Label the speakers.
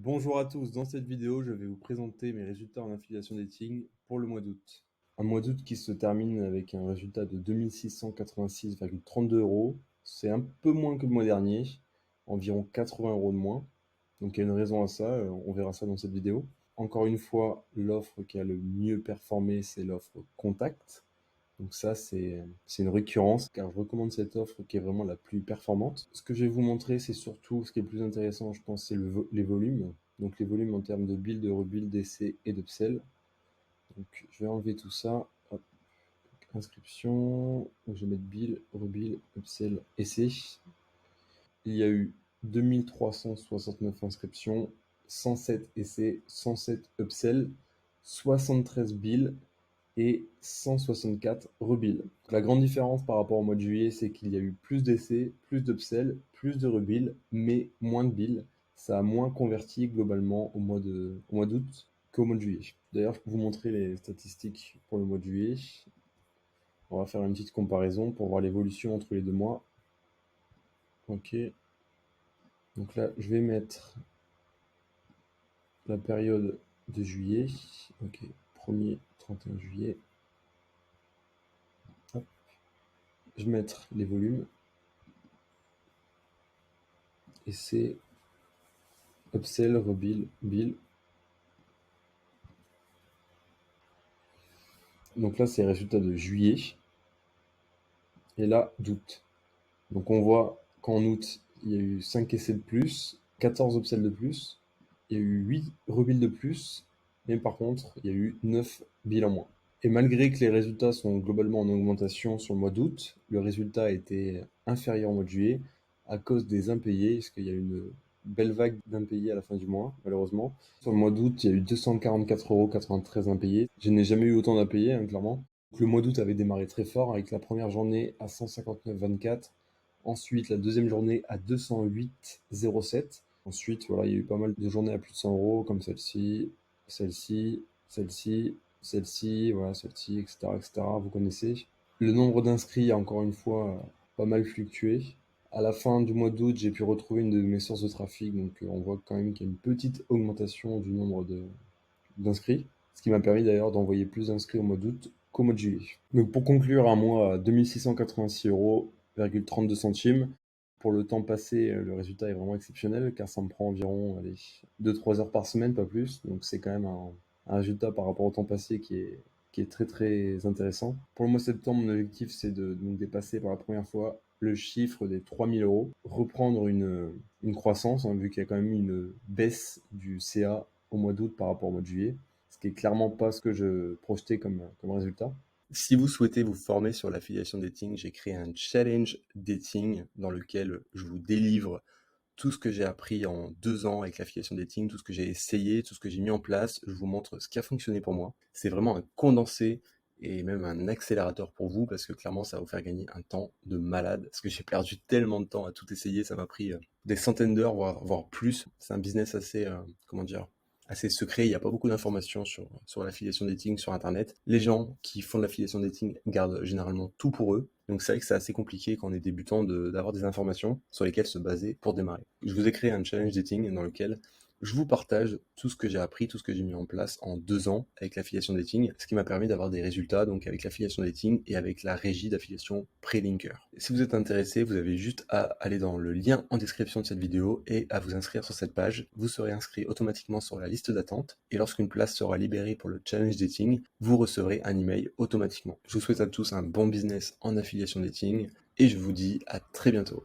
Speaker 1: Bonjour à tous, dans cette vidéo, je vais vous présenter mes résultats en affiliation dating pour le mois d'août. Un mois d'août qui se termine avec un résultat de 2686,32 euros. C'est un peu moins que le mois dernier, environ 80 euros de moins. Donc il y a une raison à ça, on verra ça dans cette vidéo. Encore une fois, l'offre qui a le mieux performé, c'est l'offre Contact. Donc ça, c'est une récurrence, car je recommande cette offre qui est vraiment la plus performante. Ce que je vais vous montrer, c'est surtout, ce qui est le plus intéressant, je pense, c'est les volumes. Donc les volumes en termes de build, de rebuild, d'essai et d'upsell. Donc je vais enlever tout ça. Hop. Inscription. Donc, je vais mettre build, rebuild, upsell, essai. Il y a eu 2369 inscriptions, 107 essais, 107 upsell, 73 bills et 164 rebills. La grande différence par rapport au mois de juillet, c'est qu'il y a eu plus d'essais, plus d'upsell, plus de rebills, mais moins de bills. Ça a moins converti globalement au mois d'août qu'au mois de juillet. D'ailleurs, je peux vous montrer les statistiques pour le mois de juillet. On va faire une petite comparaison pour voir l'évolution entre les deux mois. Ok. Donc là, je vais mettre la période de juillet. Ok. 1er, 31 juillet. Hop. Je vais mettre les volumes. Et c'est upsell, rebill, bill. Donc là, c'est les résultats de juillet. Et là, d'août. Donc on voit qu'en août, il y a eu 5 essais de plus, 14 upsells de plus, il y a eu 8 rebills de plus, mais par contre, il y a eu 9 bills en moins. Et malgré que les résultats sont globalement en augmentation sur le mois d'août, le résultat était inférieur au mois de juillet à cause des impayés, parce qu'il y a eu une belle vague d'impayés à la fin du mois, malheureusement. Sur le mois d'août, il y a eu 244,93 € impayés. Je n'ai jamais eu autant d'impayés, hein, clairement. Donc, le mois d'août avait démarré très fort avec la première journée à 159,24. Ensuite, la deuxième journée à 208,07. Ensuite, voilà, il y a eu pas mal de journées à plus de 100 euros, comme celle-ci, celle-ci, celle-ci, celle-ci, voilà, celle-ci, etc., etc. Vous connaissez. Le nombre d'inscrits a encore une fois pas mal fluctué. À la fin du mois d'août, j'ai pu retrouver une de mes sources de trafic, donc on voit quand même qu'il y a une petite augmentation du nombre d'inscrits, ce qui m'a permis d'ailleurs d'envoyer plus d'inscrits au mois d'août qu'au mois de juillet. Donc pour conclure, un mois à 2686,32 €. Pour le temps passé, le résultat est vraiment exceptionnel, car ça me prend environ 2-3 heures par semaine, pas plus. Donc c'est quand même un résultat par rapport au temps passé qui est très très intéressant. Pour le mois de septembre, mon objectif c'est de donc dépasser pour la première fois le chiffre des 3000 €, reprendre une croissance, hein, vu qu'il y a quand même eu une baisse du CA au mois d'août par rapport au mois de juillet, ce qui est clairement pas ce que je projetais comme résultat. Si vous souhaitez vous former sur l'affiliation dating, j'ai créé un challenge dating dans lequel je vous délivre tout ce que j'ai appris en 2 ans avec l'affiliation dating, tout ce que j'ai essayé, tout ce que j'ai mis en place. Je vous montre ce qui a fonctionné pour moi. C'est vraiment un condensé et même un accélérateur pour vous, parce que clairement ça va vous faire gagner un temps de malade, parce que j'ai perdu tellement de temps à tout essayer, ça m'a pris des centaines d'heures, voire plus. C'est un business assez, comment dire, assez secret, il n'y a pas beaucoup d'informations sur l'affiliation dating sur internet. Les gens qui font de l'affiliation dating gardent généralement tout pour eux, donc c'est vrai que c'est assez compliqué quand on est débutant d'avoir des informations sur lesquelles se baser pour démarrer. Je vous ai créé un challenge dating dans lequel je vous partage tout ce que j'ai appris, tout ce que j'ai mis en place en 2 ans avec l'affiliation dating, ce qui m'a permis d'avoir des résultats donc avec l'affiliation dating et avec la régie d'affiliation Prelinker. Si vous êtes intéressé, vous avez juste à aller dans le lien en description de cette vidéo et à vous inscrire sur cette page. Vous serez inscrit automatiquement sur la liste d'attente et lorsqu'une place sera libérée pour le challenge dating, vous recevrez un email automatiquement. Je vous souhaite à tous un bon business en affiliation dating et je vous dis à très bientôt.